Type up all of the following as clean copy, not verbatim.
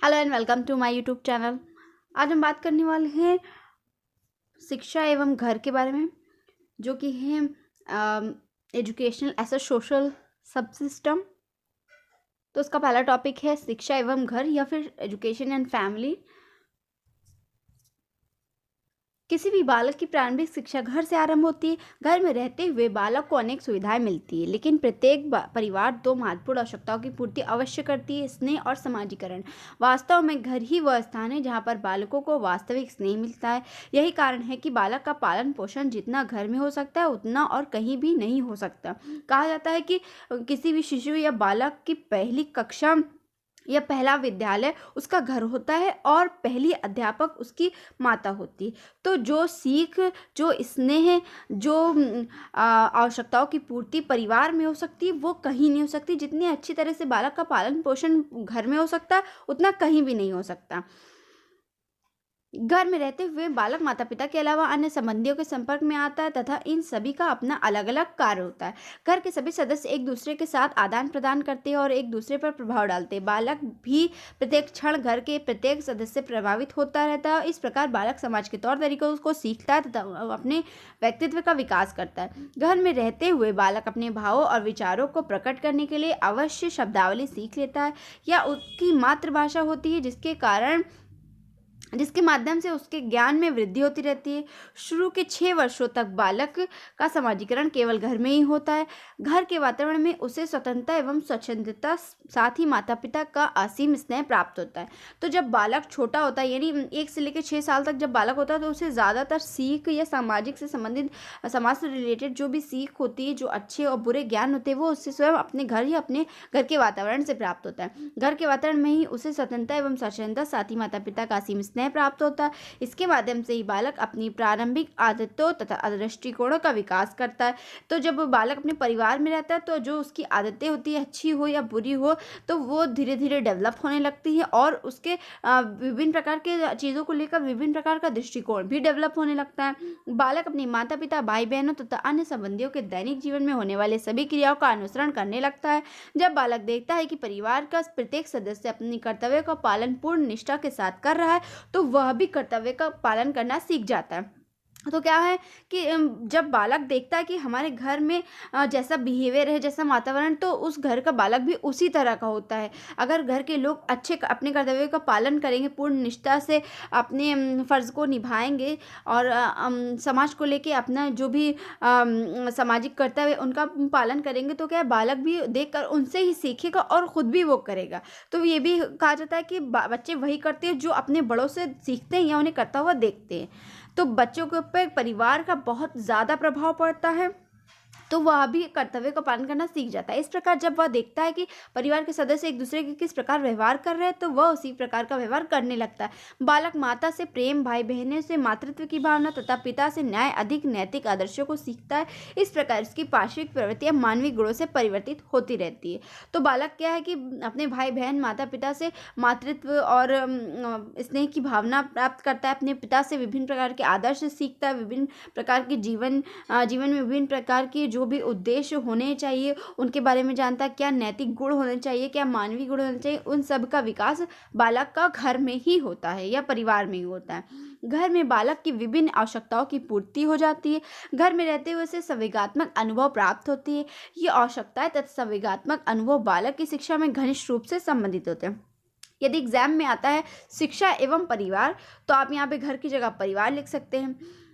Hello and welcome to my YouTube channel. आज हम बात करने वाले हैं शिक्षा एवं घर के बारे में, जो कि है एजुकेशनल एज अ सोशल सब सिस्टम। तो उसका पहला टॉपिक है शिक्षा एवं घर या फिर एजुकेशन एंड फैमिली। किसी भी बालक की प्रारंभिक शिक्षा घर से आरंभ होती है। घर में रहते हुए बालक को अनेक सुविधाएं मिलती है, लेकिन प्रत्येक परिवार दो महत्वपूर्ण आवश्यकताओं की पूर्ति अवश्य करती है: स्नेह और समाजीकरण। वास्तव में घर ही वह स्थान है जहां पर बालकों को वास्तविक स्नेह मिलता है। यही कारण है कि बालक का पालन पोषण जितना घर में हो सकता है उतना और कहीं भी नहीं हो सकता। कहा जाता है कि किसी भी शिशु या बालक की पहली कक्षा या पहला विद्यालय उसका घर होता है और पहली अध्यापक उसकी माता होती है। तो जो सीख, जो स्नेह, जो आवश्यकताओं की पूर्ति परिवार में हो सकती है वो कहीं नहीं हो सकती। जितनी अच्छी तरह से बालक का पालन पोषण घर में हो सकता है उतना कहीं भी नहीं हो सकता। घर में रहते हुए बालक माता पिता के अलावा अन्य संबंधियों के संपर्क में आता है तथा इन सभी का अपना अलग अलग कार्य होता है। घर के सभी सदस्य एक दूसरे के साथ आदान प्रदान करते हैं और एक दूसरे पर प्रभाव डालते हैं। बालक भी प्रत्येक क्षण घर के प्रत्येक सदस्य से प्रभावित होता रहता है। इस प्रकार बालक समाज के तौर तरीकों को सीखता है तथा अपने व्यक्तित्व का विकास करता है। घर में रहते हुए बालक अपने भावों और विचारों को प्रकट करने के लिए अवश्य शब्दावली सीख लेता है या उसकी मातृभाषा होती है, जिसके माध्यम से उसके ज्ञान में वृद्धि होती रहती है। शुरू के 6 वर्षों तक बालक का समाजीकरण केवल घर में ही होता है। घर के वातावरण में उसे स्वतंत्रता एवं स्वच्छंदता, साथ ही माता पिता का असीम स्नेह प्राप्त होता है। तो जब बालक छोटा होता है, यानी 1 से लेकर 6 साल तक जब बालक होता है, तो उसे ज़्यादातर सीख या सामाजिक से संबंधित, समाज से रिलेटेड जो भी सीख होती है, जो अच्छे और बुरे ज्ञान होते हैं, वो उससे स्वयं अपने घर या अपने घर के वातावरण से प्राप्त होता है। घर के वातावरण में ही उसे स्वतंत्रता एवं स्वच्छंदता, साथ ही माता पिता का असीम स्नेह प्राप्त होता है। इसके माध्यम से ही बालक अपनी प्रारंभिक आदतों तथा दृष्टिकोणों का विकास करता है। तो जब बालक अपने परिवार में रहता है तो जो उसकी आदतें होती है, अच्छी हो या बुरी हो, तो वो धीरे धीरे डेवलप होने लगती है और उसके विभिन्न प्रकार के चीज़ों को लेकर विभिन्न प्रकार का दृष्टिकोण भी डेवलप होने लगता है। बालक अपनी माता पिता, भाई बहनों तथा अन्य संबंधियों के दैनिक जीवन में होने वाले सभी क्रियाओं का अनुसरण करने लगता है। जब बालक देखता है कि परिवार का प्रत्येक सदस्य अपनी कर्तव्य का पालन पूर्ण निष्ठा के साथ कर रहा है, तो वह भी कर्तव्य का पालन करना सीख जाता है। तो क्या है कि जब बालक देखता है कि हमारे घर में जैसा बिहेवियर है, जैसा वातावरण, तो उस घर का बालक भी उसी तरह का होता है। अगर घर के लोग अच्छे अपने कर्तव्य का पालन करेंगे, पूर्ण निष्ठा से अपने फ़र्ज़ को निभाएंगे और समाज को लेके अपना जो भी सामाजिक कर्तव्य उनका पालन करेंगे, तो क्या है, बालक भी देखकर उनसे ही सीखेगा और ख़ुद भी वो करेगा। तो ये भी कहा जाता है कि बच्चे वही करते हैं जो अपने बड़ों से सीखते हैं या उन्हें करता हुआ देखते हैं। तो बच्चों के ऊपर परिवार का बहुत ज़्यादा प्रभाव पड़ता है, तो वह भी कर्तव्य का पालन करना सीख जाता है। इस प्रकार जब वह देखता है कि परिवार के सदस्य एक दूसरे के किस प्रकार व्यवहार कर रहे हैं, तो वह उसी प्रकार का व्यवहार करने लगता है। बालक माता से प्रेम, भाई बहनों से मातृत्व की भावना तथा पिता से न्याय, अधिक नैतिक आदर्शों को सीखता है। इस प्रकार इसकी पार्श्विक प्रवृत्तियां मानवीय गुणों से परिवर्तित होती रहती है। तो बालक क्या है कि अपने भाई बहन, माता पिता से मातृत्व और स्नेह की भावना प्राप्त करता है। अपने पिता से विभिन्न प्रकार के आदर्श सीखता है, विभिन्न प्रकार के जीवन में विभिन्न प्रकार के जो भी उद्देश्य होने चाहिए उनके बारे में जानता है। क्या नैतिक गुण होने चाहिए, क्या मानवीय गुण होने चाहिए, उन सब का विकास बालक का घर में ही होता है या परिवार में ही होता है। घर में बालक की विभिन्न आवश्यकताओं की पूर्ति हो जाती है। घर में रहते हुए उसे संवेगात्मक अनुभव प्राप्त होती है। ये आवश्यकताएं तथा संवेगात्मक अनुभव बालक की शिक्षा में घनिष्ठ रूप से संबंधित होते हैं। यदि एग्जाम में आता है शिक्षा एवं परिवार, तो आप यहाँ पे घर की जगह परिवार लिख सकते हैं।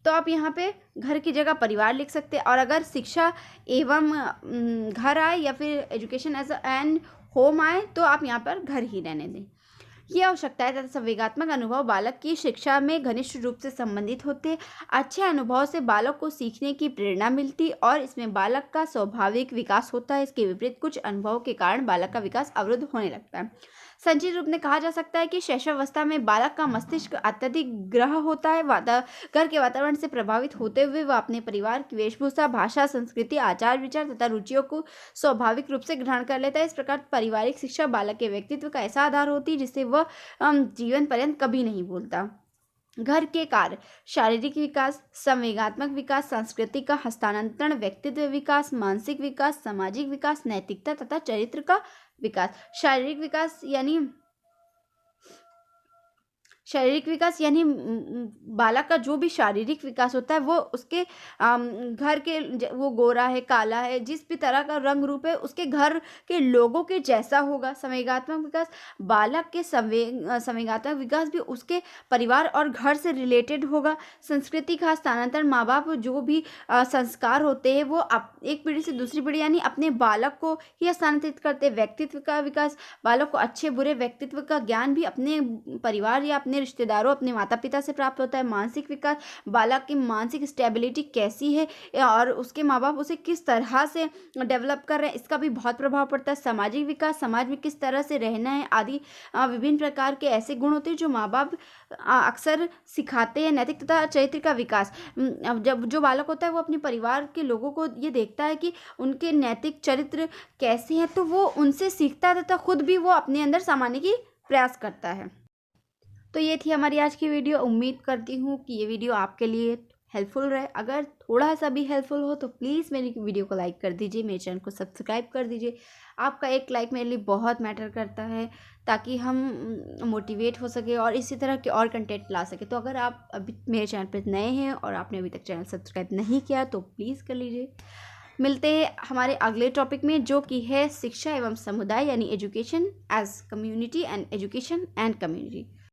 तो आप यहाँ पे घर की जगह परिवार लिख सकते हैं। और अगर शिक्षा एवं घर आए या फिर एजुकेशन एज एन होम आए, तो आप यहाँ पर घर ही रहने दें। ये आवश्यकताएं तथा संवेगात्मक अनुभव बालक की शिक्षा में घनिष्ठ रूप से संबंधित होते हैं। अच्छे अनुभव से बालक को सीखने की प्रेरणा मिलती और इसमें बालक का स्वाभाविक विकास होता है। इसके विपरीत कुछ अनुभव के कारण बालक का विकास अवरुद्ध होने लगता है। संक्षिप्त रूप में कहा जा सकता है कि शैशवावस्था में बालक का मस्तिष्क अत्यधिक ग्रह होता है। घर के वातावरण से प्रभावित होते हुए वह अपने परिवार की वेशभूषा, भाषा, संस्कृति, आचार विचार तथा रुचियों को स्वाभाविक रूप से ग्रहण कर लेता है। इस प्रकार पारिवारिक शिक्षा बालक के व्यक्तित्व का ऐसा आधार होती है जिसे वह जीवन पर्यंत कभी नहीं भूलता। घर के कार्य: शारीरिक विकास, संवेगात्मक विकास, संस्कृति का हस्तांतरण, व्यक्तित्व विकास, मानसिक विकास, सामाजिक विकास, नैतिकता तथा चरित्र का विकास। शारीरिक विकास यानी शारीरिक विकास यानी बालक का जो भी शारीरिक विकास होता है वो उसके घर के वो गोरा है, काला है, जिस भी तरह का रंग रूप है उसके घर के लोगों के जैसा होगा। संवेगात्मक विकास, बालक के संवेगात्मक विकास भी उसके परिवार और घर से रिलेटेड होगा। संस्कृति का स्थानांतरण, माँ बाप जो भी संस्कार होते हैं वो एक पीढ़ी से दूसरी पीढ़ी यानी अपने बालक को ही स्थानांतरित करते हैं। व्यक्तित्व का विकास, बालक को अच्छे बुरे व्यक्तित्व का ज्ञान भी अपने परिवार या अपने रिश्तेदारों, अपने माता पिता से प्राप्त होता है। मानसिक विकास, बालक की मानसिक स्टेबिलिटी कैसी है और उसके माँ बाप उसे किस तरह से डेवलप कर रहे हैं, इसका भी बहुत प्रभाव पड़ता है। सामाजिक विकास, समाज में किस तरह से रहना है आदि विभिन्न प्रकार के ऐसे गुण होते हैं जो माँ बाप अक्सर सिखाते हैं। नैतिक तथा चरित्र का विकास, अब जब जो बालक होता है वो अपने परिवार के लोगों को ये देखता है कि उनके नैतिक चरित्र कैसे हैं, तो वो उनसे सीखता है तथा खुद भी वो अपने अंदर समाने की प्रयास करता है। तो ये थी हमारी आज की वीडियो। उम्मीद करती हूँ कि ये वीडियो आपके लिए हेल्पफुल रहे। अगर थोड़ा सा भी हेल्पफुल हो तो प्लीज़ मेरी वीडियो को लाइक कर दीजिए, मेरे चैनल को सब्सक्राइब कर दीजिए। आपका एक लाइक मेरे लिए बहुत मैटर करता है ताकि हम मोटिवेट हो सके और इसी तरह के और कंटेंट ला सके। तो अगर आप अभी मेरे चैनल पर नए हैं और आपने अभी तक चैनल सब्सक्राइब नहीं किया तो प्लीज़ कर लीजिए। मिलते हैं हमारे अगले टॉपिक में जो कि है शिक्षा एवं समुदाय यानी education as community and education and community.